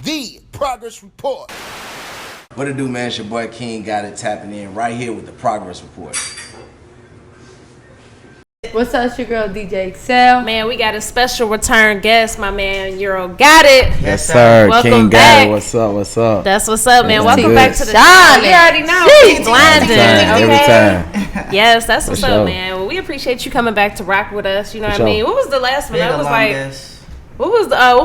The Progress Report. What it do, man? It's your boy King GotIt tapping in right here with the Progress Report. What's up, it's your girl DJ Excel. Man, we got a special return guest, my man Euro GotIt. Yes, sir. Welcome King back. GotIt. What's up? What's up? That's what's up, man. That's Welcome good. back to the show. Shining. You already know. Keep blinding. Every time. Yes, that's what's For up, sure. man. Well, we appreciate you coming back to rock with us. You know what For I mean? sure. What was the last one? That was like, what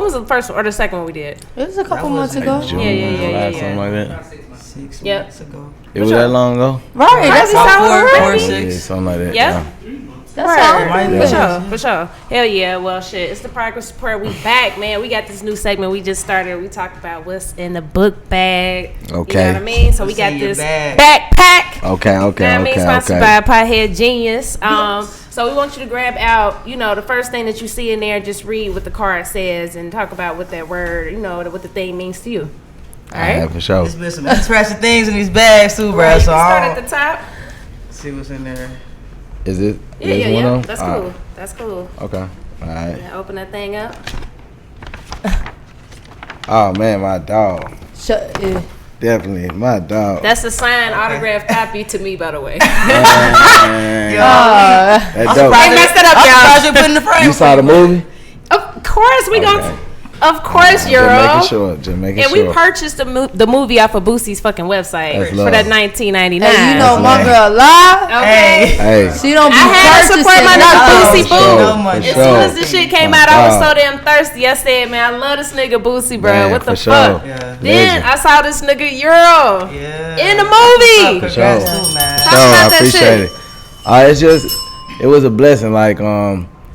was the first or the second one we did? It was a couple months ago. June, Yeah. Something like that. 6 Yep. months ago. It was that long ago? Right, that's About solid four or already. six. Yeah, something like that. Yep. That's Right. solid. For sure. Hell yeah. Well, shit. It's the Progress Report. We back, man. We got this new segment we just started. We talked about what's in the book bag. Okay. You know what I mean? So we What's got in your this bag? backpack. Okay. You know what I mean? Sponsored by Pothead Genius. So we want you to grab out, the first thing that you see in there, just read what the card says and talk about what that word, what the thing means to you. All right? Yeah, for sure. There's been some interesting things in these bags too, bro. Right, you So can start I'll at the top. see what's in there. Is it? Yeah. One of them? That's All cool. right. That's cool. Okay. All right. Yeah, open that thing up. Oh, man, my dog. Definitely, my dog. That's a signed autographed copy to me, by the way. Man. That dope. They messed it up, I'm y'all. surprised you put in the frame. You saw the movie? Of course, we Okay. gonna. Of course, Just Euro. making sure. Just making And sure. we purchased the movie off of Boosie's fucking website That's for love. that $19.99. Hey, you know That's my nice. girl live. Okay. Hey. She don't be I had to support my purchasing dog nothing. Boosie For Boo. sure, So much. for As sure. soon as the shit came My out, I was dog. so damn thirsty. I said, man, I love this nigga Boosie, bro. Man, What the for sure. fuck? Yeah. Then Legend. I saw this nigga Euro Yeah. in the movie. Congrats sure. too, man. Talk No, about I that appreciate shit. it. It was a blessing. Like,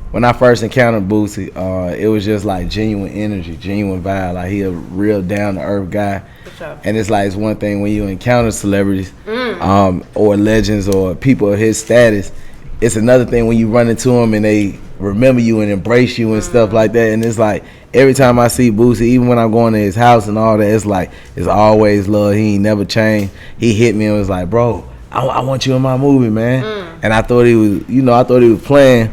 when I first encountered Boosie, it was just like genuine energy, genuine vibe. Like, he a real down to earth guy. For sure. And it's like, it's one thing when you encounter celebrities, or legends or people of his status. It's another thing when you run into them and they remember you and embrace you and stuff like that. And it's like, every time I see Boosie, even when I'm going to his house and all that, it's like, it's always love. He ain't never changed. He hit me and was like, bro, I want you in my movie, man. And I thought he was playing.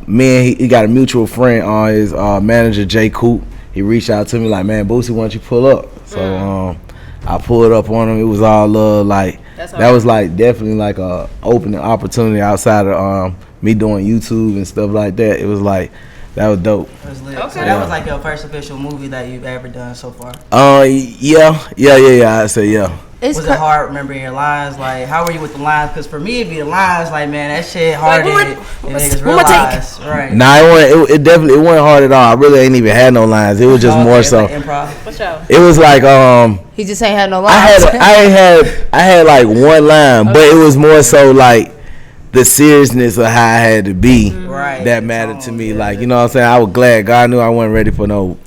Me and he got a mutual friend on his manager, Jay Coop. He reached out to me like, man, Boosie, why don't you pull up? So I pulled up on him. It was all love. Like, that was like definitely like a opening opportunity outside of me doing YouTube and stuff like that. It was like, that was dope. It was lit. Okay. So that was like your first official movie that you've ever done so far. Yeah. I'd say yeah. It's Was it hard remembering your lines? Like, how were you with the lines? Because for me, it'd be the lines. Like, man, that shit hard. Like, And one niggas more take. realize, right? Nah, it definitely wasn't hard at all. I really ain't even had no lines. It was just more Okay, so. like improv. For sure. It was like he just ain't had no I lines. had like one line, but it was more so like the seriousness of how I had to be Right. that mattered to me. Like, you know what I'm saying? I was glad God knew I wasn't ready for no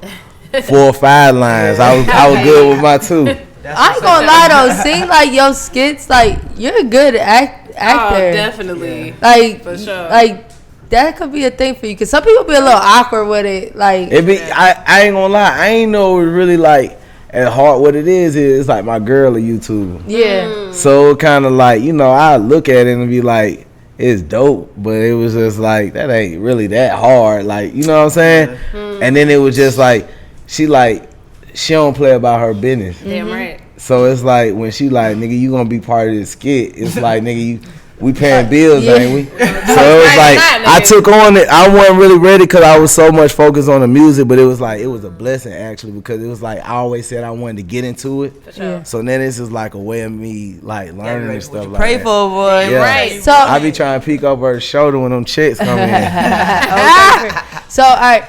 4 or 5 lines. I was good with my 2. I ain't gonna lie though, seeing like your skits, like you're a good actor. Oh, definitely. Like, For sure. like that could be a thing for you, cause some people be a little awkward with it. Like, I ain't gonna lie, I ain't know it was really like at heart what it is it's like my girl a YouTuber. yeah, So kind of like, I look at it and be like, it's dope, but it was just like, that ain't really that hard. Like, you know what I'm saying? And then it was just like, she don't play about her business. Damn right. So it's like, when she like, nigga, you gonna be part of this skit. It's like, nigga, we paying bills, ain't we? So it was like, I took on it. I wasn't really ready because I was so much focused on the music, but it was like, it was a blessing actually, because it was like, I always said I wanted to get into it. For sure. So then this is like a way of me like learning and stuff like Pray that. for, boy. Yeah. Right. So I be trying to peek over her shoulder when them chicks come in. So, all right,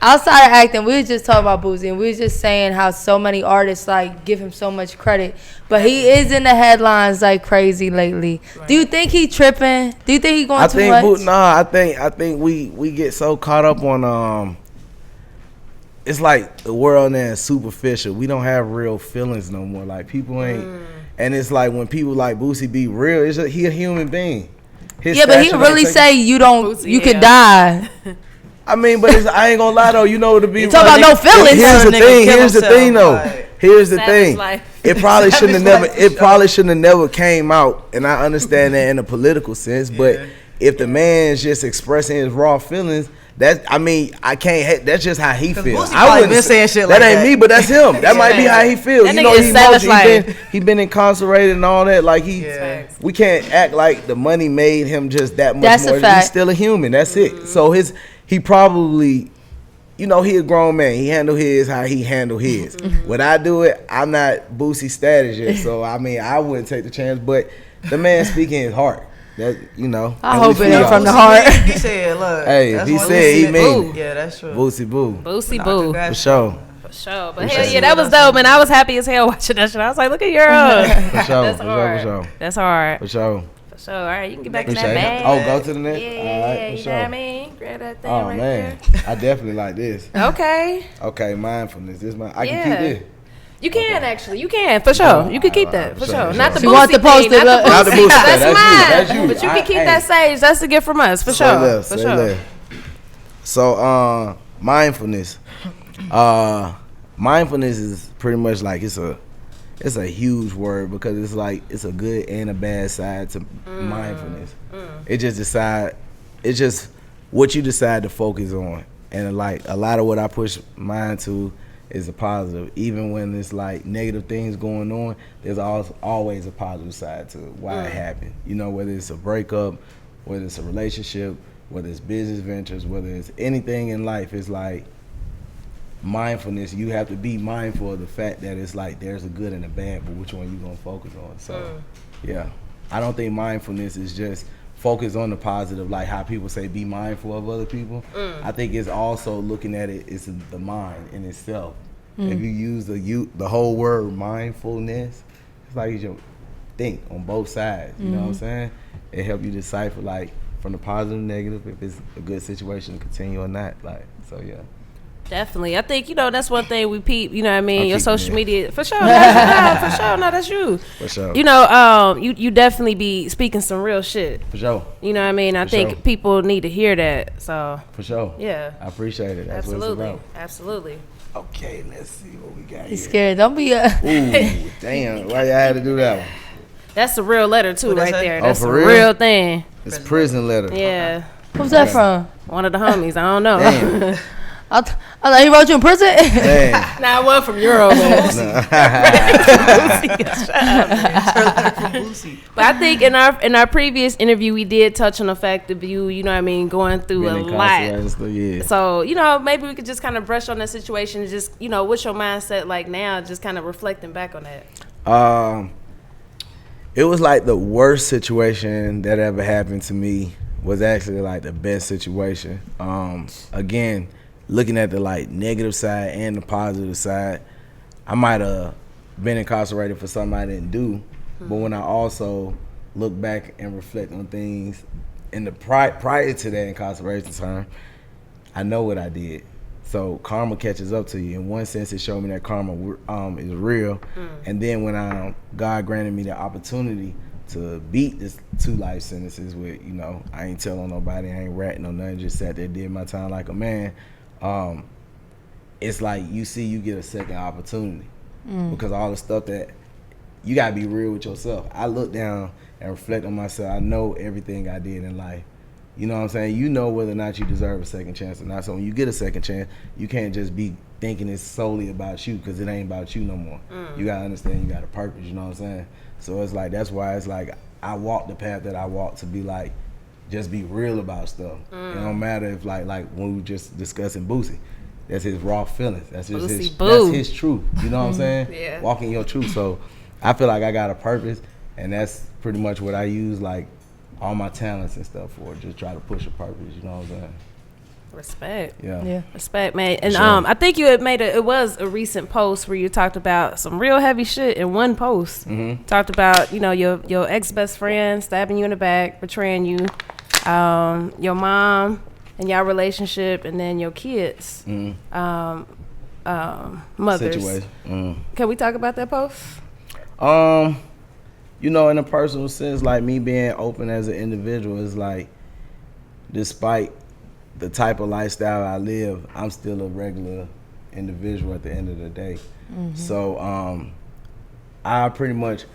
outside of acting, we was just talking about Boosie, and we was just saying how so many artists like give him so much credit, but he is in the headlines like crazy lately. Right. Do you think he tripping? Do you think he going too much? I think we get so caught up on it's like the world now is superficial. We don't have real feelings no more. Like, people ain't, and it's like when people like Boosie be real, it's just, he a human being. His But he stature really don't take- say you don't, Boosie, you could yeah. die. I mean, but I ain't gonna lie though. To be You talk about no feelings. Here's the Nigga thing. kill Here's the himself, thing though. like- Here's the Savage thing. life. It probably shouldn't have never. Savage life, It probably shouldn't have never came out. And I understand that in a political sense. But if the man's just expressing his raw feelings, I mean, I can't. That's just how he feels. Boosie I probably wouldn't been saying shit like that. Ain't me, but that's him. That might be how he feels. That You nigga know, is savage he been incarcerated and all that. Like we can't act like the money made him just that much That's more. a fact. He's still a human. That's it. So he probably, you know, he a grown man. He handle his how he handle his. When I do it, I'm not Boosie status yet. So I mean, I wouldn't take the chance. But the man speaking his heart. That, you know. I hope it ain't from the heart. He said, look. Hey, if he said he mean. Yeah, that's true. Boosie boo. Boosie boo. For sure. For sure. But hell yeah, that was dope, man. I was happy as hell watching that shit. I was like, look at your For sure. That's hard. For sure. That's hard. For sure. For sure. All right, you can get back in Appreciate that it. bag. Oh, go to the next? Yeah, All right, for you sure. know what I mean? Grab that thing Oh, right man. I definitely like this. there. Okay. Okay, mindfulness. I can keep this. You can actually. You can, for sure. You can keep that, for sure. Not the She want Boosie the post thing, it not up. the Not the Boosie. Boosie. That's mine. That's you. But you can keep that sage. That's a gift from us, for Say sure. less, For say sure. less. So, mindfulness. Mindfulness is pretty much like it's a huge word because it's like it's a good and a bad side to mindfulness. It's just what you decide to focus on, and like a lot of what I push mine to is a positive. Even when it's like negative things going on, there's always a positive side to why it happened. You know, whether it's a breakup, whether it's a relationship, whether it's business ventures, whether it's anything in life, it's like mindfulness. You have to be mindful of the fact that it's like there's a good and a bad, but which one you gonna focus on? So yeah, I don't think mindfulness is just focus on the positive, like how people say be mindful of other people. I think it's also looking at it's the mind in itself. If you use the whole word mindfulness, it's like you should think on both sides. You know what I'm saying? It help you decipher like from the positive and negative, if it's a good situation to continue or not. Like, so yeah. Definitely. I think, you know, that's one thing we peep, you know what I mean? I'm Your keeping social it. media. For sure. For sure. No, that's you. For sure. You know, you definitely be speaking some real shit. For sure. You know what I mean? I For think sure. people need to hear that. So, For sure. yeah. I appreciate it. That's Absolutely. what it's Absolutely. about. Okay, let's see what we got He's here. scared. Don't be Ooh, damn. Why y'all had to do that one? That's a real letter, too, What right that say? there. Oh, That's for a real? real thing. It's a prison letter. Yeah. Who's that from? One of the homies. I don't know. Damn. I thought he wrote you in prison. Damn. Nah, one from Euro, man. But I think in our previous interview, we did touch on the fact of you know what I mean, going through Being a incarcerated and lot. stuff, yeah. So, you know, maybe we could just kind of brush on that situation and just, you know, what's your mindset like now, just kind of reflecting back on that. It was like the worst situation that ever happened to me was actually like the best situation. Again, looking at the like negative side and the positive side, I might have been incarcerated for something I didn't do, but when I also look back and reflect on things in the prior to that incarceration time, I know what I did. So karma catches up to you. In one sense, it showed me that karma is real. And then when God granted me the opportunity to beat this 2 life sentences with, you know, I ain't telling nobody, I ain't ratting on nothing, just sat there, did my time like a man. It's like you get a second opportunity because all the stuff that you gotta be real with yourself. I look down and reflect on myself. I know everything I did in life. You know what I'm saying? You know whether or not you deserve a second chance or not. So when you get a second chance, you can't just be thinking it's solely about you because it ain't about you no more. You gotta understand you got a purpose, you know what I'm saying? So it's like, that's why it's like I walk the path that I walk to be like, just be real about stuff. It don't matter if like when we were just discussing Boosie, that's his raw feelings. That's just that's his truth. You know what I'm saying? Yeah. Walking your truth. So I feel like I got a purpose, and that's pretty much what I use like all my talents and stuff for. Just try to push a purpose. You know what I'm saying? Respect. Yeah. Respect, man. And Sure. I think you had it was a recent post where you talked about some real heavy shit in one post. Talked about, you know, your ex-best friend stabbing you in the back, betraying you, your mom and your relationship, and then your kids, mothers. Situation. Can we talk about that post? You know, in a personal sense, like me being open as an individual is like, despite the type of lifestyle I live, I'm still a regular individual at the end of the day. So I promote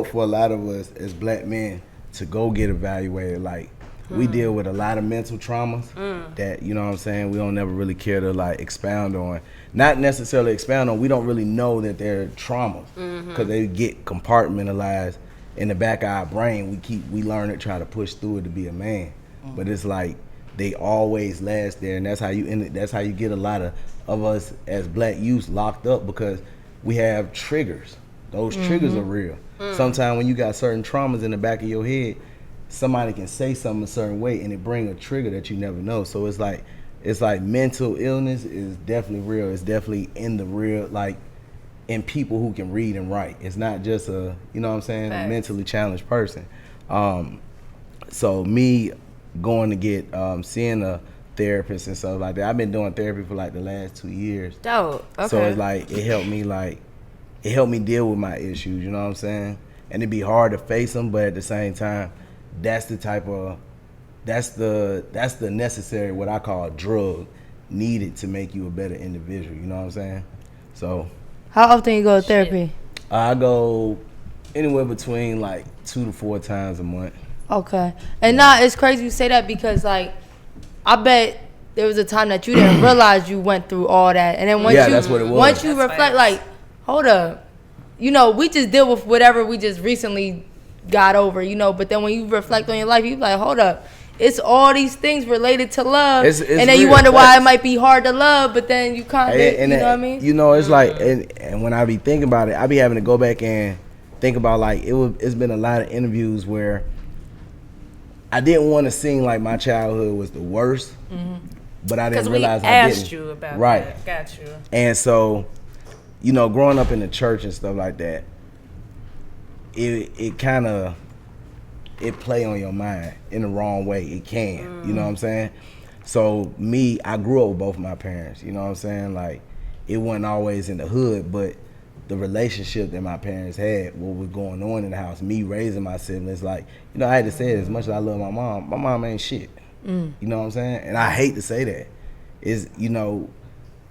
for a lot of us as black men to go get evaluated. Like, We deal with a lot of mental traumas that, you know what I'm saying, we don't never really care to like expound on. Not necessarily expound on, we don't really know that they're traumas because they get compartmentalized in the back of our brain. We learn to try to push through it to be a man. But it's like they always last there, and that's how you get a lot of us as black youth locked up, because we have triggers. Those triggers are real. Sometimes when you got certain traumas in the back of your head, somebody can say something a certain way and it bring a trigger that you never know. So it's like mental illness is definitely real. It's definitely in the real, like in people who can read and write. It's not just a, you know what I'm saying, a mentally challenged person. So me going to get seeing a therapist and stuff like that. I've been doing therapy for like the last 2 years. Dope. Okay. So it's like it helped me deal with my issues, you know what I'm saying? And it'd be hard to face them, but at the same time, that's the necessary, what I call a drug, needed to make you a better individual, you know what I'm saying? So How often you go to therapy? I go anywhere between like 2 to 4 times a month. Okay. And it's crazy you say that, because like I bet there was a time that you didn't realize you went through all that, and then that's what it was. Once you reflect, like, hold up, you know, we just deal with whatever we just recently got over, you know. But then when you reflect on your life, you like, hold up, it's all these things related to love, it's and then you wonder why it might be hard to love, but then you kind of, you know what I mean? You know, it's like, and when I be thinking about it, I be having to go back and think about, like, it's been a lot of interviews where I didn't want to seem like my childhood was the worst, but I didn't realize I didn't. Because we asked you about that. Got you. And so, you know, growing up in the church and stuff like that, it kind of, it play on your mind in the wrong way. It can, you know what I'm saying? So me, I grew up with both of my parents, you know what I'm saying? Like, it wasn't always in the hood, but the relationship that my parents had, what was going on in the house, me raising my siblings, like, you know, I had to say it, as much as I love my mom ain't shit. You know what I'm saying? And I hate to say that. It's, you know,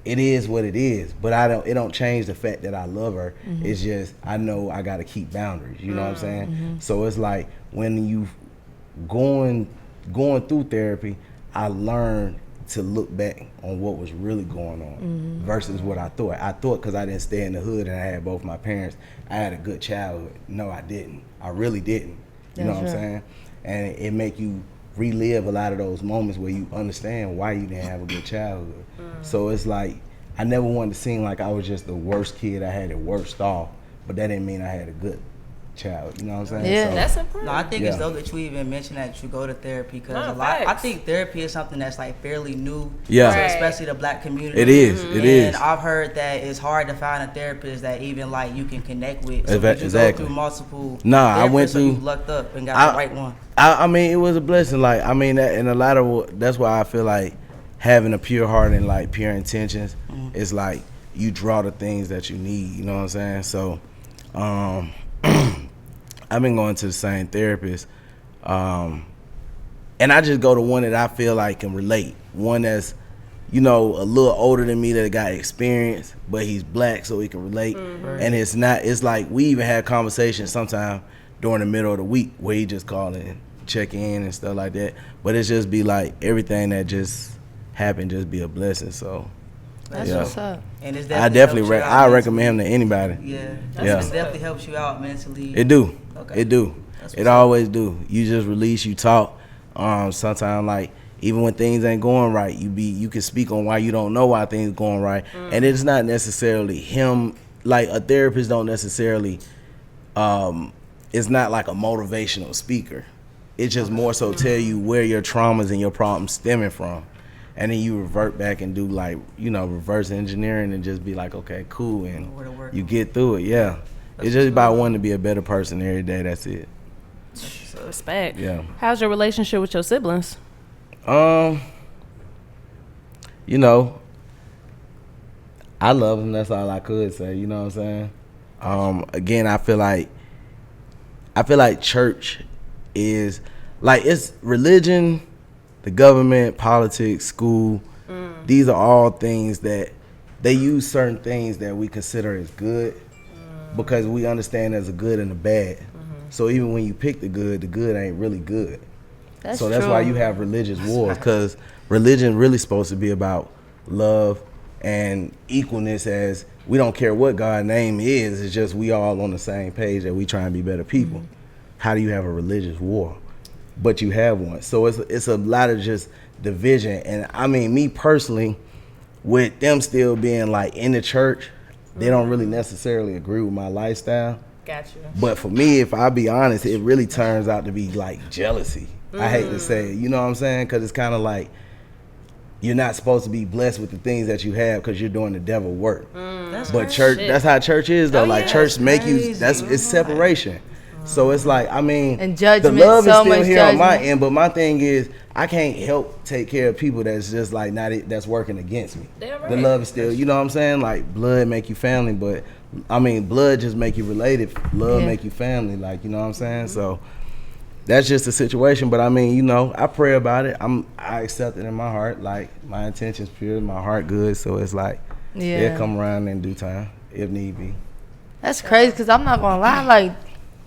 it is what it is, but it don't change the fact that I love her. It's just, I know I gotta keep boundaries, you know what I'm saying? So it's like, when you going through therapy, I learned to look back on what was really going on versus what I thought. I thought because I didn't stay in the hood and I had both my parents, I had a good childhood. No, I didn't. I really didn't. You know what I'm saying? And it make you relive a lot of those moments where you understand why you didn't have a good childhood. So it's like, I never wanted to seem like I was just the worst kid. I had it worst off, but that didn't mean I had a good child, you know what I'm saying? Yeah, so, that's important. No, I think it's dope that you even mentioned that you go to therapy, because I think therapy is something that's like fairly new, especially the black community. It is. And I've heard that it's hard to find a therapist that even like you can connect with. So you go through multiple. I went through. You lucked up and got the right one. I mean, it was a blessing. Like, I mean, and a lot of that's why I feel like having a pure heart and like pure intentions is like you draw the things that you need. You know what I'm saying? So, I've been going to the same therapist, and I just go to one that I feel like can relate. One that's, you know, a little older than me, that got experience, but he's black, so he can relate. And it's like we even had conversations sometime during the middle of the week where he just call in, check in and stuff like that. But it's just be like everything that just happened just be a blessing. So that's what's up. And it's I definitely I recommend him to anybody. Yeah, it definitely helps you out mentally. It do. Okay. It do. It always do. You just release, you talk. Sometimes, like, even when things ain't going right, you can speak on why you don't know why things going right. And it's not necessarily him. Like, a therapist don't necessarily. It's not like a motivational speaker. It's just more so tell you where your traumas and your problems stemming from. And then you revert back and do, like, you know, reverse engineering and just be like, okay, cool, and you get through it. Yeah. It's just about wanting to be a better person every day. That's it. So respect. Yeah. How's your relationship with your siblings? You know, I love them. That's all I could say. You know what I'm saying? Again, I feel like church is like, it's religion, the government, politics, school. These are all things that they use certain things that we consider as good. Because we understand there's a good and a bad. So even when you pick the good ain't really good. That's That's why you have religious wars, because religion really supposed to be about love and equalness. As we don't care what God's name is, it's just we all on the same page that we trying to be better people. Mm-hmm. How do you have a religious war? But you have one. So it's a lot of just division. And I mean, me personally, with them still being like in the church, they don't really necessarily agree with my lifestyle. Gotcha. But for me, if I be honest, it really turns out to be like jealousy. I hate to say it, you know what I'm saying? Because it's kind of like you're not supposed to be blessed with the things that you have because you're doing the devil work. But church, that's how church is though. Like church make you, it's separation. So it's like, I mean, and judgment, the love is so still much here judgment. on my end, but my thing is I can't help take care of people that's just like that's working against me. Right. The love is still, you know what I'm saying? Like blood make you family, but I mean blood just make you related. Love make you family, like, you know what I'm saying? So that's just the situation. But I mean, you know, I pray about it. I accept it in my heart. Like my intentions pure, my heart good. So it's like it'll come around in due time if need be. That's crazy, because I'm not gonna lie, like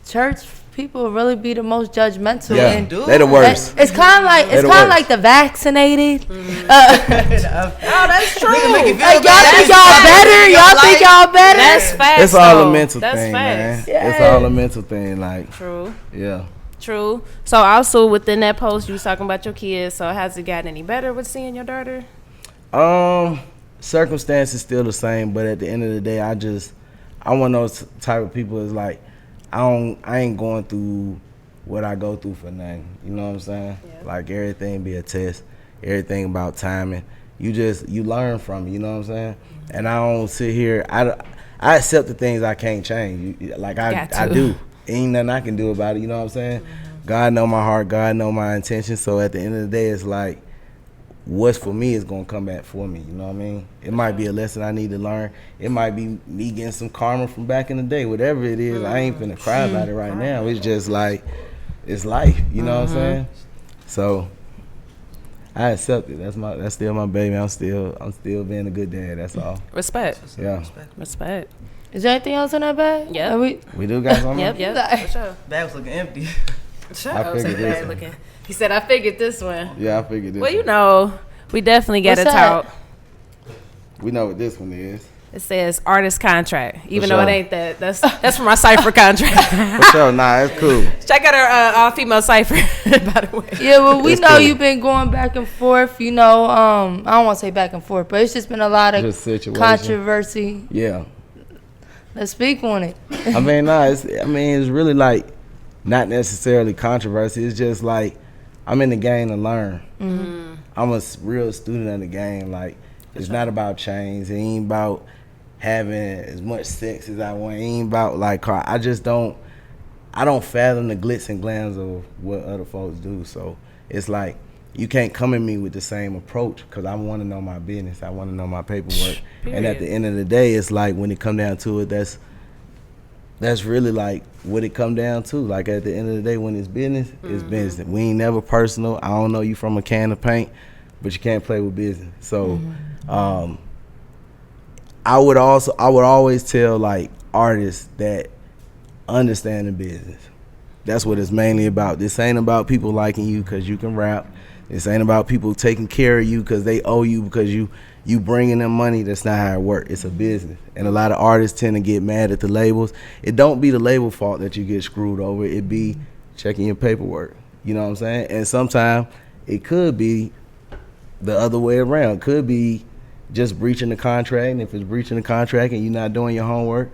church people really be the most judgmental. Yeah, and they the worst. It's kind of like the vaccinated. Oh, that's true. Like, y'all think y'all better? Y'all think y'all better? That's facts. It's all though. a mental That's thing, facts. man. It's all a mental thing. Like True. Yeah. True. So also within that post, you was talking about your kids. So has it gotten any better with seeing your daughter? Circumstances still the same, but at the end of the day, I'm one of those type of people is like, I ain't going through what I go through for nothing. You know what I'm saying? Yeah. Like everything be a test, everything about timing. You learn from it, you know what I'm saying? And I don't sit here, I accept the things I can't change. Like I do. Ain't nothing I can do about it, you know what I'm saying? Mm-hmm. God know my heart, God know my intentions. So at the end of the day, it's like, what's for me is gonna come back for me, you know what I mean? It might be a lesson I need to learn. It might be me getting some karma from back in the day. Whatever it is, I ain't finna cry about it right now. It's just like, it's life, you know what I'm saying? So I accept it. That's still my baby. I'm still being a good dad. That's all. Respect. Yeah. Respect. Is there anything else in that bag? Yeah. We do got something. Yep. For sure. Bag was looking empty. I figured this one. He said, I figured this one. Yeah, I figured this Well, one. you know, we definitely got to What's talk. We know what this one is. It says artist contract, even For though sure. it ain't that. That's from our cipher contract. For sure, nah, it's cool. Check out our all-female cipher, by the way. Yeah, well, we It's know cool. you've been going back and forth, you know. I don't want to say back and forth, but it's just been a lot of Just situation. controversy. Yeah. Let's speak on it. I mean, it's really like not necessarily controversy. It's just like I'm in the game to learn. Mm-hmm. I'm a real student of the game. Like, it's not about chains. It ain't about having as much sex as I want. It ain't about like I don't fathom the glitz and glams of what other folks do. So it's like you can't come at me with the same approach because I want to know my business. I want to know my paperwork. And at the end of the day, it's like when it come down to it, that's really like what it come down to. Like at the end of the day, when it's business, it's business. We ain't never personal. I don't know you from a can of paint, but you can't play with business. So I would always tell like artists that understand the business. That's what it's mainly about. This ain't about people liking you because you can rap. This ain't about people taking care of you because they owe you because you bringing them money. That's not how it works. It's a business. And a lot of artists tend to get mad at the labels. It don't be the label fault that you get screwed over. It be checking your paperwork. You know what I'm saying? And sometimes it could be the other way around. It could be just breaching the contract. And if it's breaching the contract and you're not doing your homework,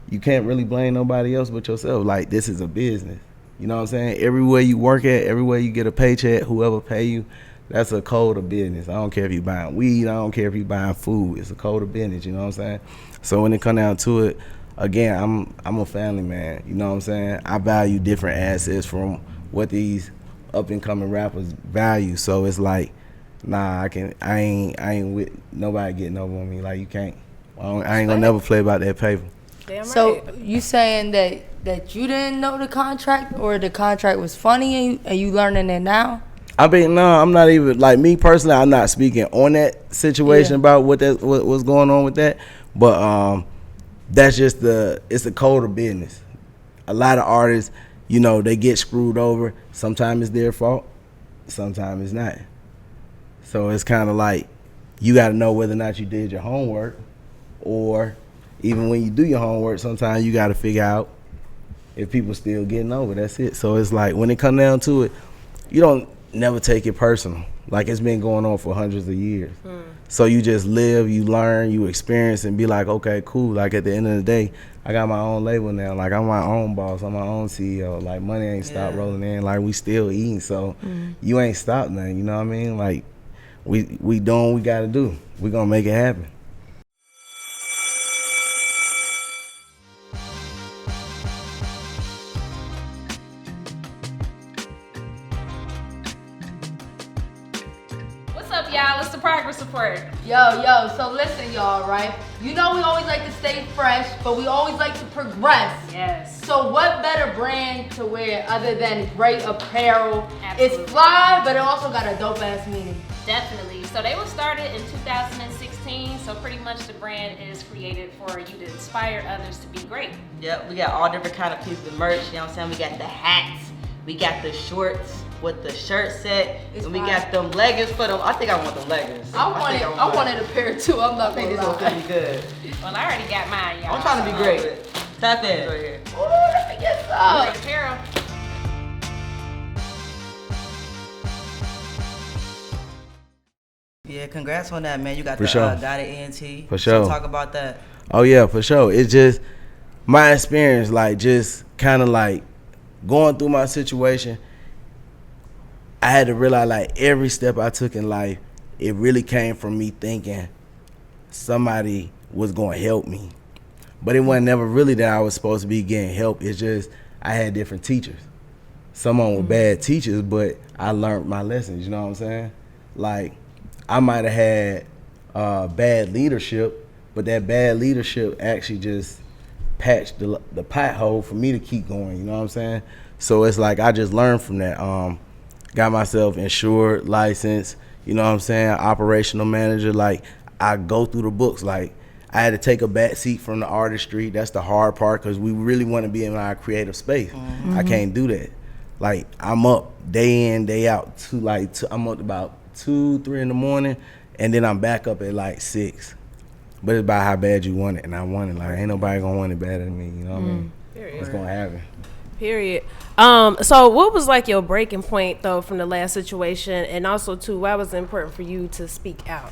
you can't really blame nobody else but yourself. Like, this is a business. You know what I'm saying? Everywhere you work at, everywhere you get a paycheck, whoever pay you, that's a code of business. I don't care if you buying weed. I don't care if you buying food. It's a code of business. You know what I'm saying? So when it come down to it, again, I'm a family man. You know what I'm saying? I value different assets from what these up and coming rappers value. So it's like, nah, I ain't with nobody getting over on me. Like, you can't. I ain't gonna never play about that paper. Damn right. So you saying that you didn't know the contract, or the contract was funny and you learning it now? I mean, no, I'm not even, like, me personally, I'm not speaking on that situation about what's going on with that. But that's just it's a code of business. A lot of artists, you know, they get screwed over. Sometimes it's their fault. sometimes it's not. So it's kind of like you got to know whether or not you did your homework, or even when you do your homework, sometimes you got to figure out if people still getting over. That's it. So it's like when it comes down to it, you don't never take it personal. Like it's been going on for hundreds of years. So you just live, you learn, you experience, and be like, okay, cool. Like at the end of the day, I got my own label now. Like I'm my own boss. I'm my own CEO. Like money ain't stopped rolling in. Like we still eating. So you ain't stopped nothing. You know what I mean? Like we doing what we got to do. We gonna make it happen. Y'all, it's the progress report. Yo, so listen, y'all, right? You know we always like to stay fresh, but we always like to progress. Yes. So what better brand to wear other than great apparel? Absolutely. It's fly, but it also got a dope-ass meaning. Definitely. So they were started in 2016, so pretty much the brand is created for you to inspire others to be great. Yep, we got all different kind of pieces of merch, you know what I'm saying? We got the hats, we got the shorts with the shirt set, and we got them leggings for them. I think I want them leggings. I wanted a pair too. I'm not gonna lie. This is good. Well, I already got mine, y'all. I'm trying to be great. Tap in. Right here. Ooh, let me get some. Great apparel. Yeah, congrats on that, man. You got For the sure. GotIt ENT. For sure. So talk about that. Oh yeah, for sure. It's just my experience, like just kind of like going through my situation. I had to realize like every step I took in life, it really came from me thinking somebody was going to help me. But it wasn't never really that I was supposed to be getting help. It's just I had different teachers. Some of them were bad teachers, but I learned my lessons, you know what I'm saying? Like I might have had bad leadership, but that bad leadership actually just patched the pothole for me to keep going, you know what I'm saying? So it's like I just learned from that. Got myself insured, licensed, you know what I'm saying, operational manager. Like I go through the books. Like I had to take a back seat from the artistry. That's the hard part because we really want to be in our creative space. I can't do that. Like I'm up day in, day out. I'm up about 2, 3 in the morning, and then I'm back up at like 6. But it's about how bad you want it, and I want it. Like ain't nobody gonna want it better than me. You know what I mean? It's gonna happen. Period. So what was like your breaking point though from the last situation, and also too, why was it important for you to speak out?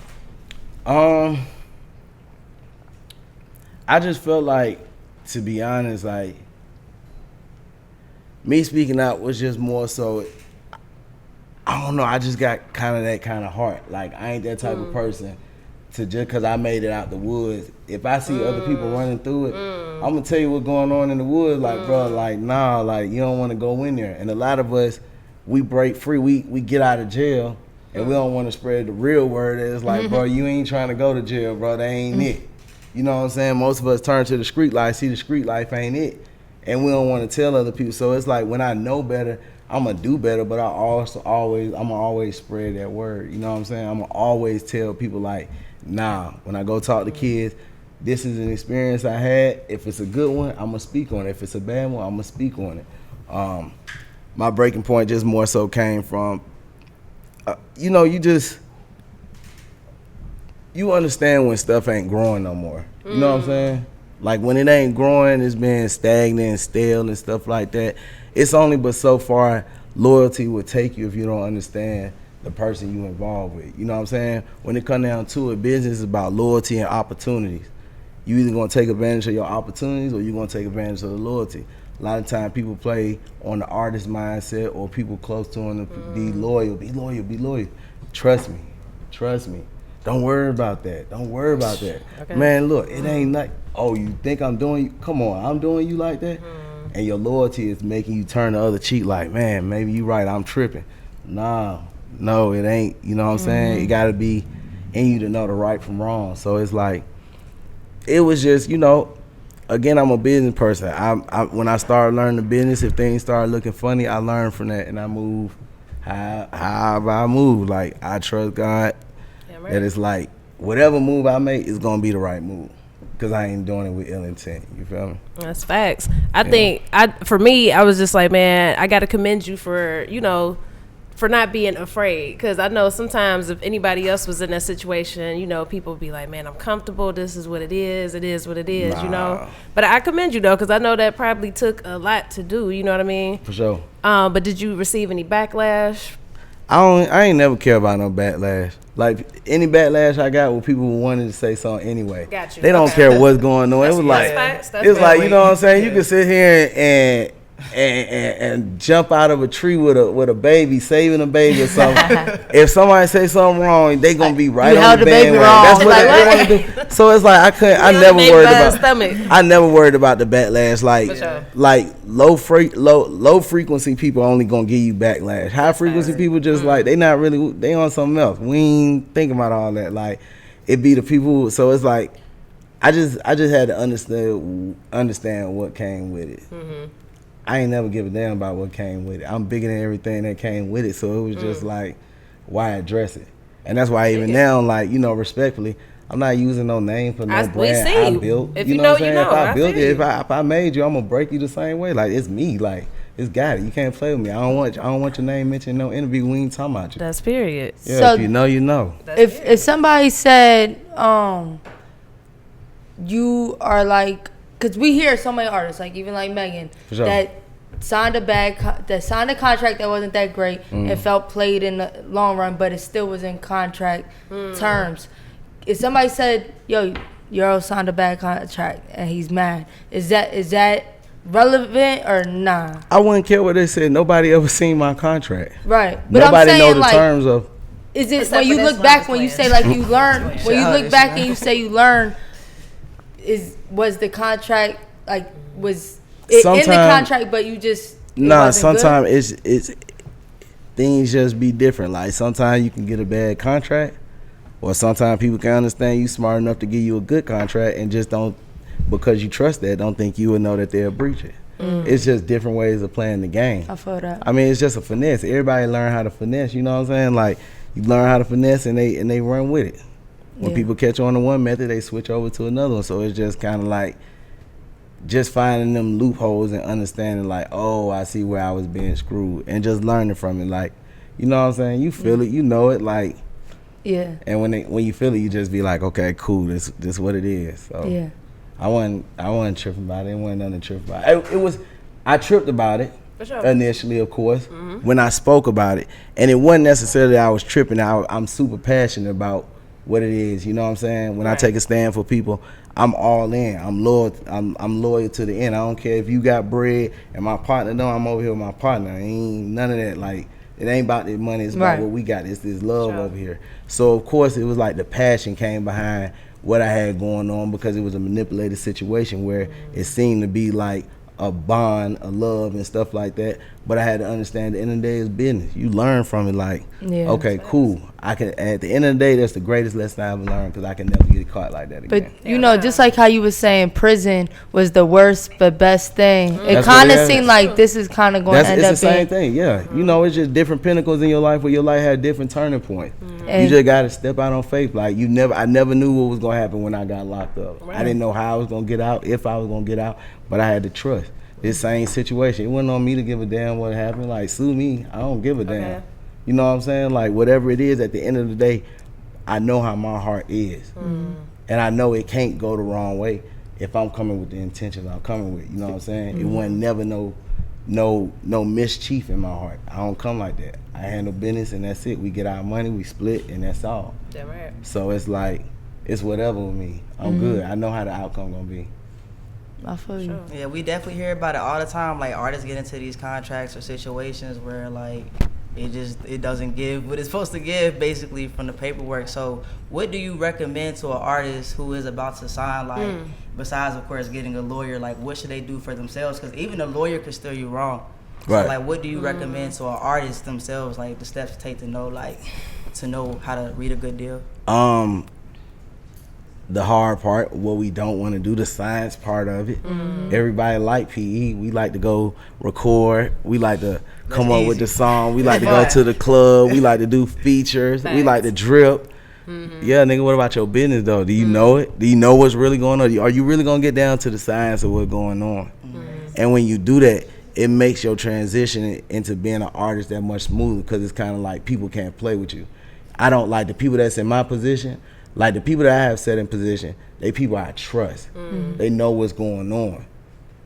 I just felt like, to be honest, like me speaking out was just more so, I don't know, I just got kind of that kind of heart. Like I ain't that type of person to just because I made it out the woods. If I see other people running through it, I'm gonna tell you what's going on in the woods. Like, bro, like, nah, like you don't want to go in there. And a lot of us, we break free. We get out of jail, and we don't want to spread the real word. It's like, bro, you ain't trying to go to jail, bro. That ain't it. You know what I'm saying? Most of us turn to the street life, see the street life ain't it, and we don't want to tell other people. So it's like when I know better, I'm gonna do better. But I'm gonna always spread that word. You know what I'm saying? I'm gonna always tell people like, nah, when I go talk to kids, this is an experience I had. If it's a good one, I'm gonna speak on it. If it's a bad one, I'm gonna speak on it. My breaking point just more so came from, you understand when stuff ain't growing no more. You know what I'm saying? Like when it ain't growing, it's being stagnant and stale and stuff like that. It's only but so far loyalty would take you if you don't understand the person you involved with. You know what I'm saying? When it comes down to it, business is about loyalty and opportunities. You either gonna take advantage of your opportunities or you're gonna take advantage of the loyalty. A lot of times people play on the artist mindset or people close to them to be loyal, be loyal, be loyal. Trust me. Don't worry about that. Okay. Man, look, it ain't like, oh, you think I'm doing you? Come on, I'm doing you like that? And your loyalty is making you turn the other cheek like, man, maybe you right, I'm tripping. Nah. No, it ain't. You know what I'm saying? It got to be in you to know the right from wrong. So it's like, it was just, again, I'm a business person. When I started learning the business, if things started looking funny, I learned from that and I move however I move. Like, I trust God that it's like, whatever move I make is going to be the right move. Because I ain't doing it with ill intent. You feel me? That's facts. I think, for me, I was just like, man, I got to commend you for, for not being afraid, because I know sometimes if anybody else was in that situation, you know, people would be like, man, I'm comfortable, this is what it is what it is, you know. But I commend you though, because I know that probably took a lot to do, you know what I mean? For sure. But did you receive any backlash? I ain't never care about no backlash. Like any backlash I got with people who wanted to say something anyway. Got you. They don't care what's going on. It was like it's like, you know what I'm saying? You can sit here and jump out of a tree with a baby, saving a baby or something. If somebody say something wrong, they gonna be right on the bandwagon. That's what they want to do. So it's like I never worried about the backlash. Like low frequency people only gonna give you backlash. High frequency people just like they on something else. We ain't thinking about all that. Like it be the people. So it's like I just had to understand what came with it. I ain't never give a damn about what came with it. I'm bigger than everything that came with it. So it was just like, why address it? And that's why even now, like, you know, respectfully, I'm not using no name for no brand I built. If you know, you know. If I built it, if I made you, I'm gonna break you the same way. Like it's me. Like it's got it. You can't play with me. I don't want your name mentioned in no interview. We ain't talking about you. That's period. Yeah, so if you know, you know. If somebody said, you are like, because we hear so many artists, like even like Megan, that signed a contract that wasn't that great and felt played in the long run, but it still was in contract terms. If somebody said, yo, Euro signed a bad contract and he's mad, is that relevant or nah? I wouldn't care what they said. Nobody ever seen my contract. Right. But nobody I'm saying, know the terms of. Is it when you look back, when you say like you learn, when you look back and you say you learn, was the contract like was it in the contract, but you just sometimes it's things just be different. Like sometimes you can get a bad contract, or sometimes people can understand you smart enough to give you a good contract and just don't, because you trust that, don't think you would know that they'll breach it. It's just different ways of playing the game. I feel that. I mean, it's just a finesse. Everybody learn how to finesse. You know what I'm saying? Like you learn how to finesse and they run with it. When people catch on to one method, they switch over to another one. So it's just kind of like just finding them loopholes and understanding like, oh, I see where I was being screwed, and just learning from it. Like, you know what I'm saying? You feel it, you know it, like. Yeah. And when you feel it, you just be like, okay, cool, this what it is. So yeah. I wasn't tripping about it. It wasn't nothing to trip about. I tripped about it. For sure. Initially, of course, when I spoke about it, and it wasn't necessarily I was tripping. I'm super passionate about what it is, you know what I'm saying? When I take a stand for people, I'm all in. I'm loyal. I'm loyal to the end. I don't care if you got bread and my partner don't. I'm over here with my partner. Ain't none of that. Like it ain't about the money. It's about what we got. It's this love over here. So of course it was like the passion came behind what I had going on, because it was a manipulated situation where it seemed to be like a bond, a love and stuff like that. But I had to understand the end of the day is business. You learn from it like, okay, cool. I can, at the end of the day, that's the greatest lesson I ever learned, because I can never get caught like that again. But you know, just like how you was saying prison was the worst but best thing. It kind of seemed like this is kind of going to end up being. It's the same thing, yeah. You know, it's just different pinnacles in your life where your life had different turning points. You just got to step out on faith. Like I never knew what was going to happen when I got locked up. I didn't know how I was going to get out, if I was going to get out, but I had to trust. This same situation, it wasn't on me to give a damn what happened. Like, sue me, I don't give a damn. You know what I'm saying? Like, whatever it is, at the end of the day, I know how my heart is. And I know it can't go the wrong way if I'm coming with the intentions I'm coming with. You know what I'm saying? It wasn't never no mischief in my heart. I don't come like that. I handle business and that's it. We get our money, we split, and that's all. That's right. So it's like, it's whatever with me. I'm good. I know how the outcome gonna be. I feel you. Yeah, we definitely hear about it all the time. Like artists get into these contracts or situations where like it doesn't give what it's supposed to give, basically, from the paperwork. So what do you recommend to an artist who is about to sign, like besides of course getting a lawyer, like what should they do for themselves? Because even a lawyer could steer you wrong. So like what do you recommend to an artist themselves, like the steps to take to know how to read a good deal? The hard part, what we don't want to do, the science part of it. Everybody like PE. We like to go record. We like to come up with the song. We like to go to the club. We like to do features. We like to drip. Yeah, nigga, what about your business, though? Do you know it? Do you know what's really going on? Are you really going to get down to the science of what's going on? And when you do that, it makes your transition into being an artist that much smoother, because it's kind of like people can't play with you. I don't like the people that's in my position. Like the people that I have set in position, they people I trust. They know what's going on.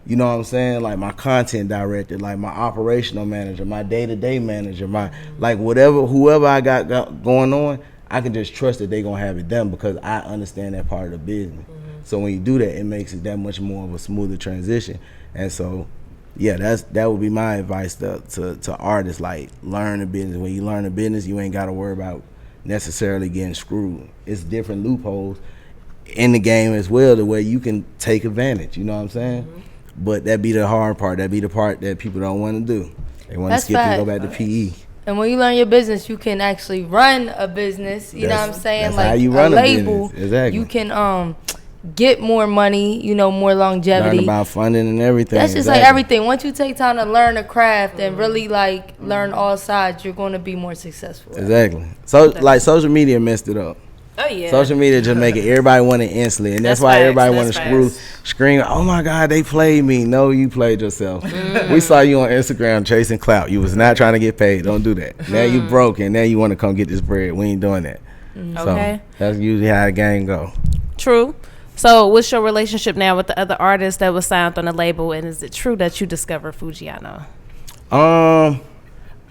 You know what I'm saying? Like my content director, like my operational manager, my day-to-day manager, my like whoever I got going on, I can just trust that they gonna have it done because I understand that part of the business. So when you do that, it makes it that much more of a smoother transition. And so, yeah, that would be my advice to artists. Like, learn the business. When you learn the business, you ain't got to worry about necessarily getting screwed. It's different loopholes in the game as well, the way you can take advantage. You know what I'm saying? But that be the hard part. That be the part that people don't want to do. They want to skip and go back to PE. And when you learn your business, you can actually run a business. You know what I'm saying? That's like how you run a label. Business. Exactly. You can get more money, you know, more longevity. Learn about funding and everything. That's just like everything. Once you take time to learn a craft and really like learn all sides, you're going to be more successful. Exactly. So like social media messed it up. Oh yeah. Social media just make it everybody want it instantly, and that's why everybody want to scream. Oh my God, they played me. No, you played yourself. We saw you on Instagram chasing clout. You was not trying to get paid. Don't do that. Now you broke, and now you want to come get this bread. We ain't doing that. Okay. So that's usually how the game go. True. So what's your relationship now with the other artists that was signed on the label, and is it true that you discovered Foogiano?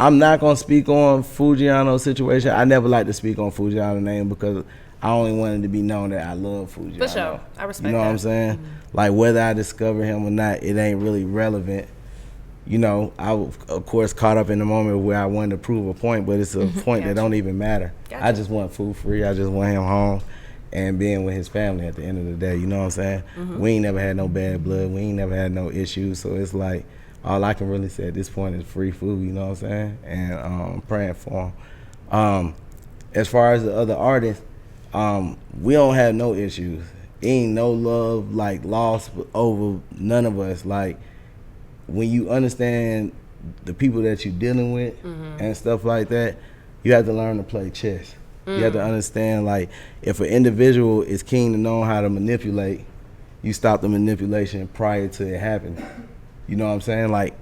I'm not gonna speak on Foogiano's situation. I never like to speak on Foogiano's name because I only wanted to be known that I love Foogiano. For sure, I respect that. You know what I'm saying? Like whether I discover him or not, it ain't really relevant. You know, I was, of course, caught up in the moment where I wanted to prove a point, but it's a point that don't even matter. I just want Foo free. I just want him home and being with his family at the end of the day. You know what I'm saying? We ain't never had no bad blood. We ain't never had no issues. So it's like, all I can really say at this point is free food, you know what I'm saying? And I'm praying for him. As far as the other artists, we don't have no issues. Ain't no love, like, lost over none of us. Like, when you understand the people that you're dealing with and stuff like that, you have to learn to play chess. You have to understand, like, if an individual is keen to know how to manipulate, you stop the manipulation prior to it happening. You know what I'm saying? Like,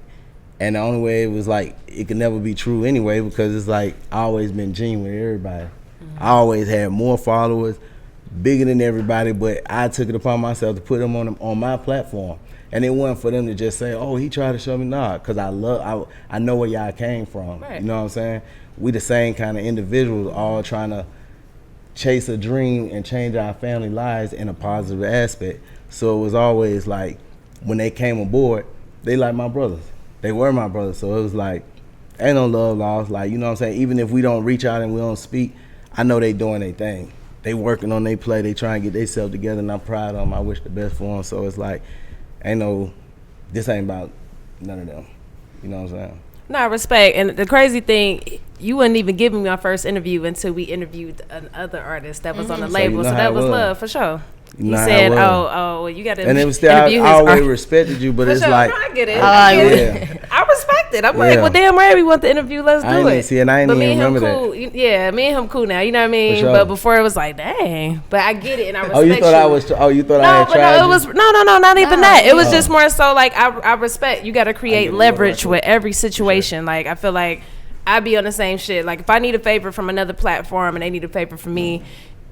and the only way it was like, it could never be true anyway, because it's like, I always been genuine with everybody. I always had more followers, bigger than everybody, but I took it upon myself to put them on my platform. And it wasn't for them to just say, oh, he tried to show me, nah, because I know where y'all came from. Right. You know what I'm saying? We the same kind of individuals, all trying to chase a dream and change our family lives in a positive aspect. So it was always like, when they came aboard, they like my brothers. They were my brothers. So it was like, ain't no love lost. Like, you know what I'm saying? Even if we don't reach out and we don't speak, I know they doing their thing. They working on their play. They trying to get themselves together, and I'm proud of them. I wish the best for them. So it's like, this ain't about none of them. You know what I'm saying? No, respect. And the crazy thing, you wouldn't even give me my first interview until we interviewed another artist that was on the label. So that was love, for sure. You said, oh, you got to and it was still, I always respected you, but it's sure. like, I get it. I respect it. I'm like, well, damn right, we want the interview. Let's do it. See, and I ain't even remember cool. that. Yeah, me and him cool now. You know what I mean? Sure. But before it was like, dang. But I get it, and I respect you thought I had tried no, it was not even that. It was just more so like I respect. You got to create leverage with every situation. Sure. Like I feel like I be on the same shit. Like if I need a favor from another platform and they need a favor from me.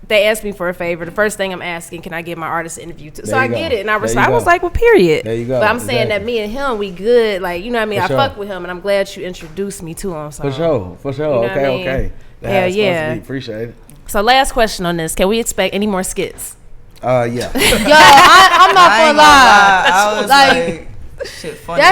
They asked me for a favor. The first thing I'm asking, can I get my artist interview too? So I get it, and I was like, well, period. There you go. But I'm saying that me and him, we good. Like, you know what I mean? I fuck with him, and I'm glad you introduced me to him. So. For sure. You know okay. Yeah. Appreciate it. So last question on this: can we expect any more skits? Yeah. Yo, I'm not gonna lie. I was like shit funny.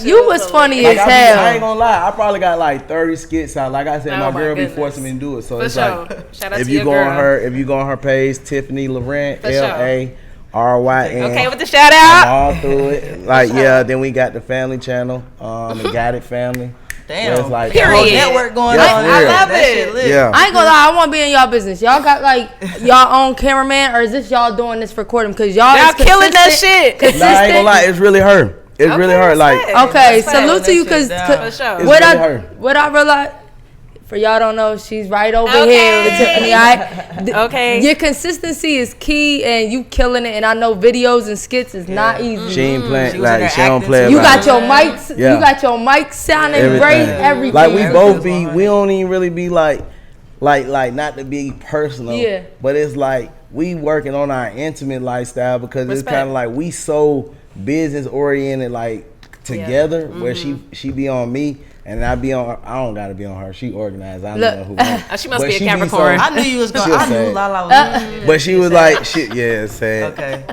You was funny as hell. I ain't gonna lie. I probably got like 30 skits out. Like I said, my girl be forcing me to do it. So it's like, shout out if to you your go girl. if you go on her page, Tiffany Laurent, LARYN. Okay, with the shout out. All through it. Like then we got the family channel, the GotIt family. Damn. It's like period. Network going on. I love it. Yeah. I ain't gonna lie, I want to be in y'all business. Y'all got like y'all own cameraman, or is this y'all doing this recording? Because y'all killing that shit. Nah, I ain't gonna lie, it's really her. It's really her. Like, okay, salute to you, because what I realized, For y'all don't know, she's right over here with Tiffany. Okay. Your consistency is key, and you killing it. And I know videos and skits is not easy. She ain't playing like she don't play. You got your mics. You got your mics sounding great. Everything. Like we both be. We don't even really be like not to be personal. Yeah. But it's like we working on our intimate lifestyle because it's kind of like we so business oriented, like together. Where she be on me. And I be on. I don't gotta be on her. She organized. I don't know who. She must be a Capricorn. I knew you was going. I knew Lala was. But she was like, shit. Yeah, it's sad. Okay.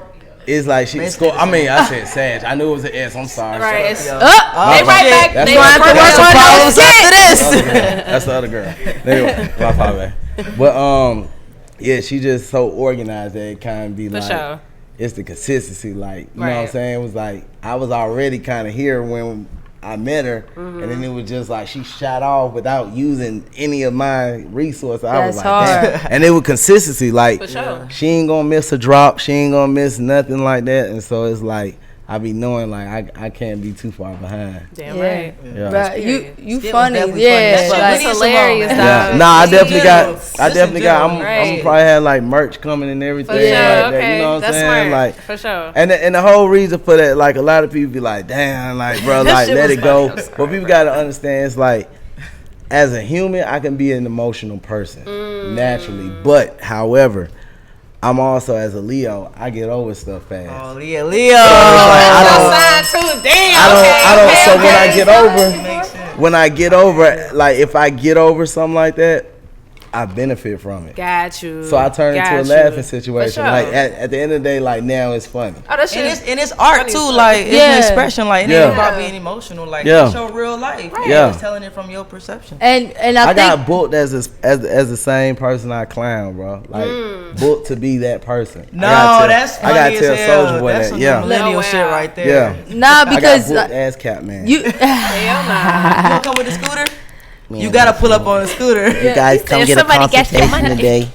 It's like she scored. I mean, I said Sag. I knew it was an S. I'm sorry. Right. Sorry. They right back. That's They gonna have to work on those after this. That's the other girl. Anyway, my fault, But yeah, she just so organized that it kind of be like. Sure. It's the consistency, like you know what I'm saying. It was like I was already kind of here when I met her, and then it was just like she shot off without using any of my resources. I was like, damn. And it was consistency. Like she ain't gonna miss a drop. She ain't gonna miss nothing like that. And so it's like I be knowing like I can't be too far behind. Damn right. Yeah. But you Skip funny, was yeah. That's hilarious. Yeah. Nah, I definitely got. I'm probably had like merch coming and everything like that. You know what I'm saying? Smart. Like for sure. And the whole reason for that, like a lot of people be like, damn, like bro, like let it go. But people gotta understand, it's like as a human, I can be an emotional person naturally, but however. I'm also, as a Leo, I get over stuff fast. Oh, Leo. So when I get over, like if I get over something like that, I benefit from it. Got you. So I turn into a laughing situation. Like at the end of the day, like now it's funny. Oh, that shit and it's art too. Like it's an expression. Like it ain't about being emotional. Like it's your real life. Right. Yeah. Just telling it from your perception. And I got booked as the same person I clown, bro. Like booked to be that person. No, that's funny. I gotta tell Soulja Boy that. Yeah. Millennial shit right there. Yeah. Nah, because I got booked as Catman. You gonna come with the scooter? Man, you gotta pull up on a scooter. You guys come get a consultation today.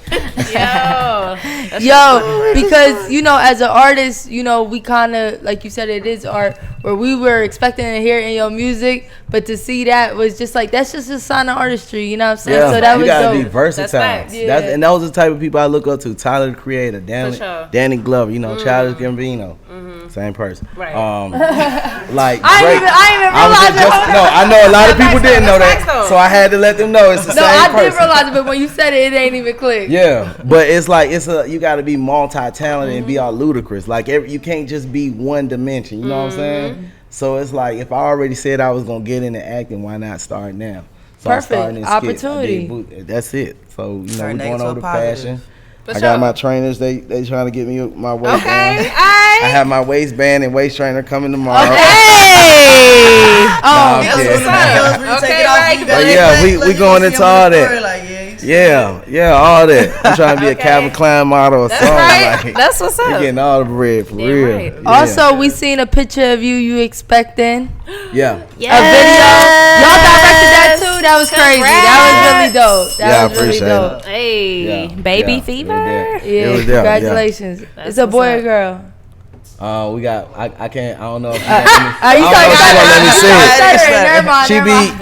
Yo, because you know, as an artist, you know, we kind of like you said, it is art. Where we were expecting to hear in your music, but to see that was just like that's just a sign of artistry. You know what I'm saying? Yeah, so that you was gotta dope. be versatile. And those are the type of people I look up to. Tyler the Creator, Danny Glover. You know, Childish Gambino. Same person. Right. Like I didn't even realize it. I know a lot of people didn't know that, so I had to let them know it's the same person. No, I did realize it, but when you said it, it ain't even clicked. Yeah, but it's like you got to be multi-talented and be all ludicrous. Like you can't just be one dimension. You know what I'm saying? So it's like if I already said I was gonna get into acting, why not start now? So perfect opportunity. That's it. So you know, we're going over the fashion. I got my trainers. They trying to get me my waistband. Okay, I have my waistband and waist trainer coming tomorrow. Hey! That's what's up. Okay, right. But yeah, we going into all that. Yeah, all that. I'm trying to be a Calvin Klein model or something. Right. Like, that's what's up. We getting all the bread for real. Right. Yeah. Also, we seen a picture of you expecting. Yeah. A video. Y'all directed that too? That was crazy. That was really dope. That was really dope. Hey, baby fever. Yeah, congratulations. It's a boy or girl? We got. I can't. I don't know. If you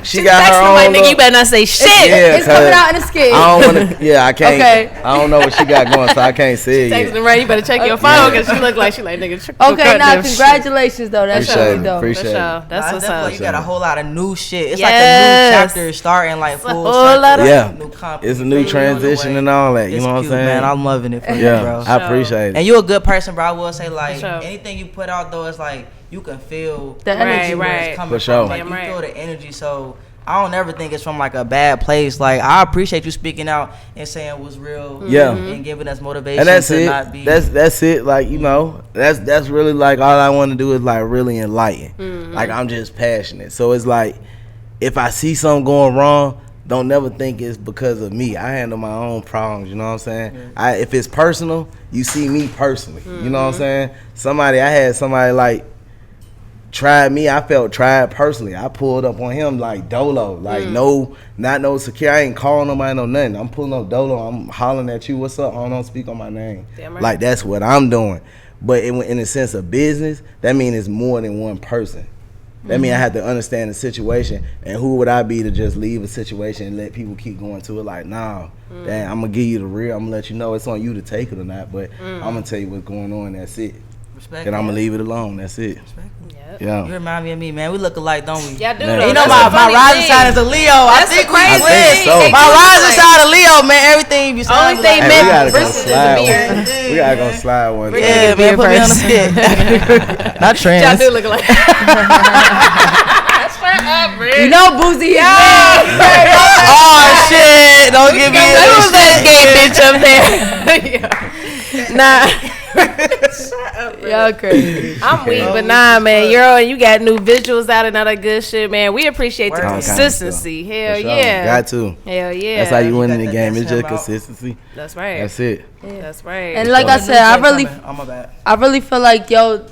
She got her own. Like, nigga, you better not say shit. It's coming out in the skit. I don't want to. Yeah, I can't. Okay. I don't know what she got going, so I can't say it yet. Texting right. You better check your phone because she look like nigga. Okay, now congratulations though. That's really dope. Appreciate it. That's what's up. You got a whole lot of new shit. It's like a new chapter starting, like full circle. Yeah, it's a new transition and all that. You know what I'm saying? Man, I'm loving it for you, bro. I appreciate it. And you're a good person, bro. I will say, like, anything you put out though, it's like you can feel the energy where it's coming for sure. from. Like, you feel the energy, so I don't ever think it's from like a bad place. Like, I appreciate you speaking out and saying what's real, and giving us motivation. And that's to it. Not be that's it. Like, you know, that's really like all I want to do is like really enlighten. Like, I'm just passionate. So it's like if I see something going wrong, don't never think it's because of me. I handle my own problems, you know what I'm saying? If it's personal, you see me personally, you know what I'm saying? I had somebody like tried me. I felt tried personally. I pulled up on him like dolo, like not no secure. I ain't calling nobody no nothing. I'm pulling up dolo. I'm hollering at you. What's up? I don't speak on my name. Damn right. Like, that's what I'm doing. But in the sense of business, that means it's more than one person. That means I had to understand the situation, and who would I be to just leave a situation and let people keep going to it? Like, nah, damn, I'm gonna give you the real. I'm gonna let you know it's on you to take it or not, but I'm gonna tell you what's going on. That's it. Respect. And I'm gonna leave it alone. That's it. Yep. Yeah. You remind me of me, man. We look alike, don't we? Yeah, dude. Man. You know my rising sign is a Leo. I think we I think so. My rising sign is a Leo, man. Everything you Only thing Hey, man we gotta go versus slide is a beard. one. We gotta go slide one. Yeah, time. man. Put me on the spit. Not trans. Y'all do look alike. Shut up, Rick. You know Boosie is Oh shit! Don't give me Who's that gay bitch up there? Nah. y'all crazy. I'm weak, but nah, man. You got new visuals out and all that good shit, man. We appreciate the Word. consistency. Hell For sure. yeah. Got to. Hell yeah. That's how you win in the That's game. It's him just out. consistency. That's right. That's it. That's right. And like I said, I my bad. really feel like, yo,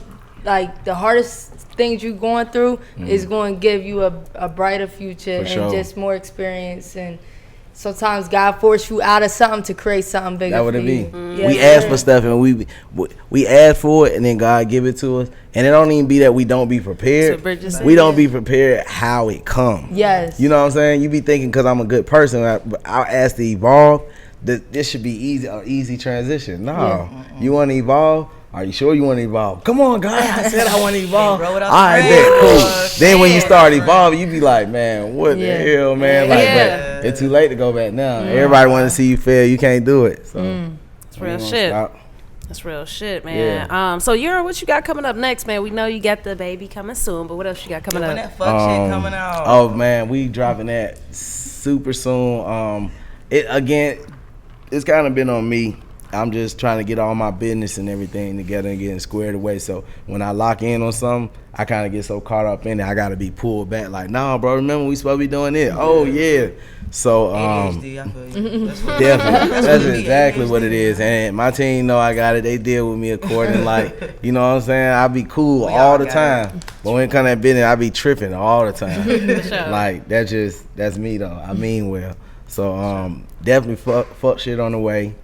like the hardest things you going through is going to give you a brighter future For and sure. just more experience. And sometimes God force you out of something to create something bigger. That would for it you. be. Yeah, We yeah. ask for stuff and we ask for it and then God give it to us. And it don't even be that we don't be prepared. So Bridget said, We don't be prepared how it comes. Yes. You know what I'm saying? You be thinking because I'm a good person, I'll ask to evolve. This should be easy transition. No, you want to evolve. Are you sure you want to evolve? Come on, God. I said I want to evolve. Bro, All without right, the bet, cool. framework. Then when you start evolving, you be like, man, what Yeah. the hell, man? Like, Yeah. but it's too late to go back now. Everybody want to see you fail. You can't do it. So It's we real ain't gonna shit. stop. That's real shit, man. So Yura, what you got coming up next, man? We know you got the baby coming soon, but what else you got coming When up? that fuck shit coming out? Oh man, we dropping that super soon. It's kind of been on me. I'm just trying to get all my business and everything together and getting squared away. So when I lock in on something, I kind of get so caught up in it, I gotta be pulled back. Like, nah, bro, remember we supposed to be doing it? Oh yeah. So ADHD, I feel you. That's what definitely, that's what it exactly is. what it is. And my team know I got it. They deal with me according, like, you know what I'm saying? I be cool We all all the got time. But when it come to that business, I be tripping all the time. sure. Like that's me though. I mean well. So definitely fuck shit on the way.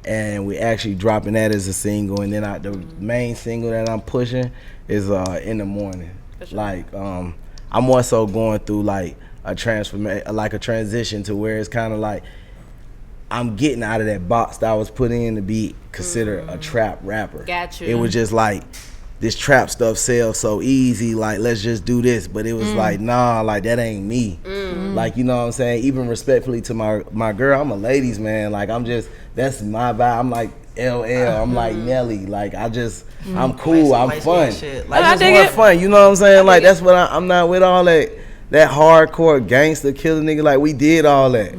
And we actually dropping that as a single, and then the main single that I'm pushing is In the Morning. Like I'm more so going through like a transition to where it's kind of like I'm getting out of that box that I was put in to be considered a trap rapper. Got you. It was just like this trap stuff sells so easy, like let's just do this. But it was like, nah, like that ain't me. Like, you know what I'm saying? Even respectfully to my girl, I'm a ladies man. Like that's my vibe. I'm like LL, I'm like Nelly. Like I'm cool, I'm Light fun. skin shit. I I just dig want it. fun, you know what I'm saying? Like that's what I'm not with all that hardcore gangster killer nigga. Like we did all that.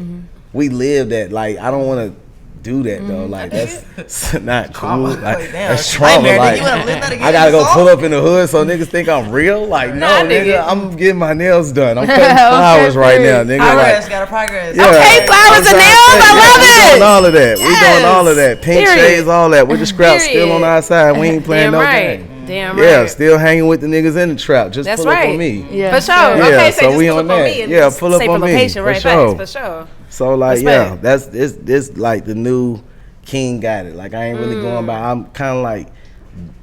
We lived that. Like I don't want to do that though. Like that's not cool. Like Like, damn, that's it's trauma. nightmare. Like You wanna live that again? I gotta go Song? pull up in the hood so niggas think I'm real. Like no, I dig nigga, it. I'm getting my nails done. I'm cutting flowers right now, nigga. Progress, Like gotta progress. yeah. Okay, flowers I'm and trying to nails, say, I love we it. doing all of that. We doing all of Yes. that. Pink Period. shades, all that. With the scraps still Period. on our side. We ain't playing Damn no right. game. Damn Yeah, right. still hanging with the niggas in the trap. Just That's pull up right. on me. Yeah. For sure. Yeah, Okay, so so just we pull on up on that. me and Yeah, just pull up say on for me, location, for right? sure. Facts, for sure. So like Respect. yeah, this like the new King got it. Like I ain't really going by. I'm kind of like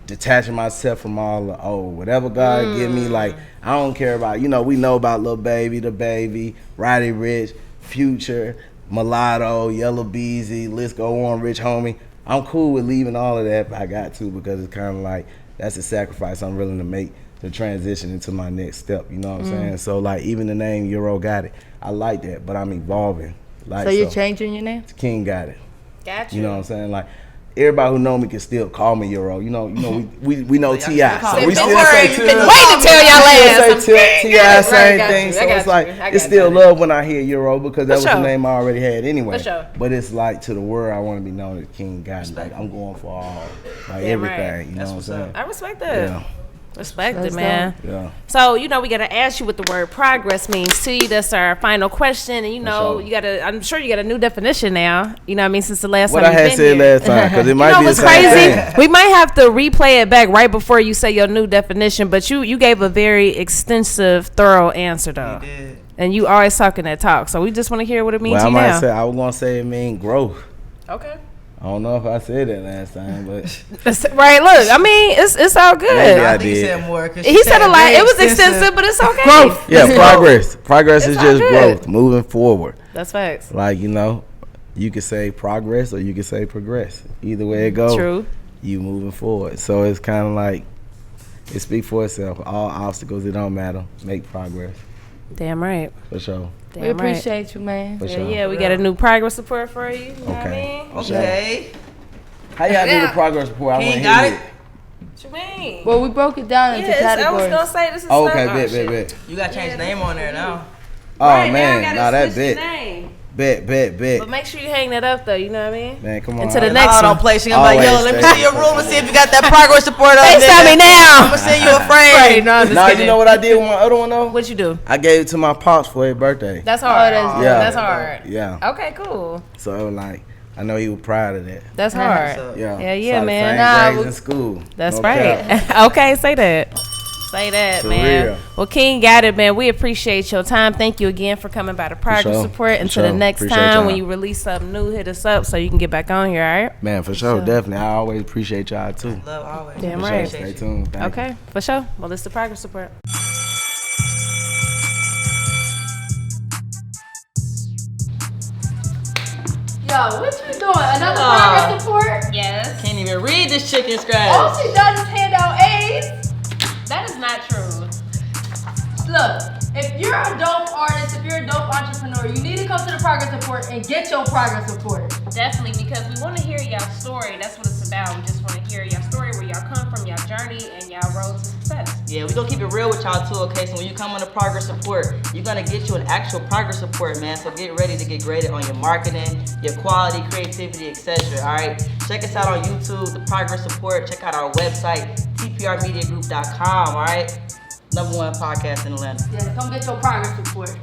detaching myself from all the whatever God give me. Like I don't care about, you know, we know about Lil Baby, The Baby, Roddy Rich, Future, Mulatto, Yellow Beezy, list go on, Rich Homie. I'm cool with leaving all of that if I got to, because it's kind of like that's a sacrifice I'm willing to make to transition into my next step. You know what I'm saying? So like even the name Euro got it. I like that, but I'm evolving. Like So you're changing your name? King got it. Got you. You know what I'm saying? Like everybody who know me can still call me Euro. You know, we know Ti. y'all So still we call still me. say Don't Ti. worry, Been waiting to tell y'all ass. Say Ti, Right, same got thing. you. So I got it's like you. I it's got still you. love when I hear Euro, because that was sure. the name I already had anyway. For sure. But it's like to the world, I want to be known as King God. Like I'm going for all, like Damn right. everything. You know what I'm saying? I respect that. Yeah. Respect That's it, man. Yeah. So, you know, we got to ask you what the word progress means to you. That's our final question. And, you know, sure. I'm sure you got a new definition now. You know what I mean? Since the last What time I you've had been said here. last time, because it You might know be the what's same crazy? thing. We might have to replay it back right before you say your new definition. But you gave a very extensive, thorough answer, though. You did. And you always talking that talk. So we just want to hear what it means Well, to I you might now. say I was gonna say it mean growth. Okay. I don't know if I said that last time, but Right, look, I mean, it's all good. Maybe I I think he did. said more. He said a lot. It was extensive, but it's okay. Growth. Yeah, progress. Progress is It's just all good. growth, moving forward. That's facts. Like, you know, you could say progress or you could say progress. Either way it goes, True. you moving forward. So it's kind of like, it speaks for itself. All obstacles, it don't matter. Make progress. Damn right. For sure. Damn We right. appreciate you, man. For Yeah, sure. yeah, we got a new progress report for you. You know what I Okay. mean? For sure. Okay. How y'all do the progress report? I He want ain't to got hear it? What you mean? Well, we broke it down into Yes, I was categories. gonna say this is Oh, okay, stuff- bet, shit. bet. You got to change the name on there now. Oh, Right, now I man. gotta Nah, that switch the bet. name. Bet. But make sure you hang that up though, you know what I mean? Man, come on. Into the I- next I one. don't play. She gonna be like, yo, Always let me stay- see your room and see if you got that progress report up FaceTime there. me now. I'm gonna send you a frame. Right, no, I'm just Nah, kidding. you know what I did with my other one though? What you do? I gave it to my pops for his birthday. That's hard. that's Yeah. That's hard. Yeah. Okay, cool. So it was like, I know he was proud of that. That's hard. So- Yeah. Yeah, Saw the man. same Nah, grades we- in school. That's No right. cap. Okay, say that. Say that, For man. real. Well, King got it, man. We appreciate your time. Thank you again for coming by the progress sure. support. For Until the sure. next Appreciate time y'all. when you release something new, hit us up so you can get back on here, all right? Man, for sure, definitely. I always appreciate y'all too. Love always. Damn For right. sure. Stay tuned. Thank you. Okay, for sure. Well, it's the progress support. Yo, what you doing? Another progress report? Yes. Can't even read this chicken scratch. All she does is hand out A's. That is not true. Look, if you're a dope artist, if you're a dope entrepreneur, you need to come to the progress report and get your progress report. Definitely, because we want to hear y'all story. That's what it's about. We just want to hear y'all story, where y'all come from, y'all journey, and y'all road to success. Yeah, we gonna keep it real with y'all too, okay? So when you come on the progress report, you're gonna get you an actual progress report, man. So get ready to get graded on your marketing, your quality, creativity, etc. All right. Check us out on YouTube, the progress report. Check out our website, tprmediagroup.com. All right. #1 podcast in Atlanta. Yeah, come get your progress report.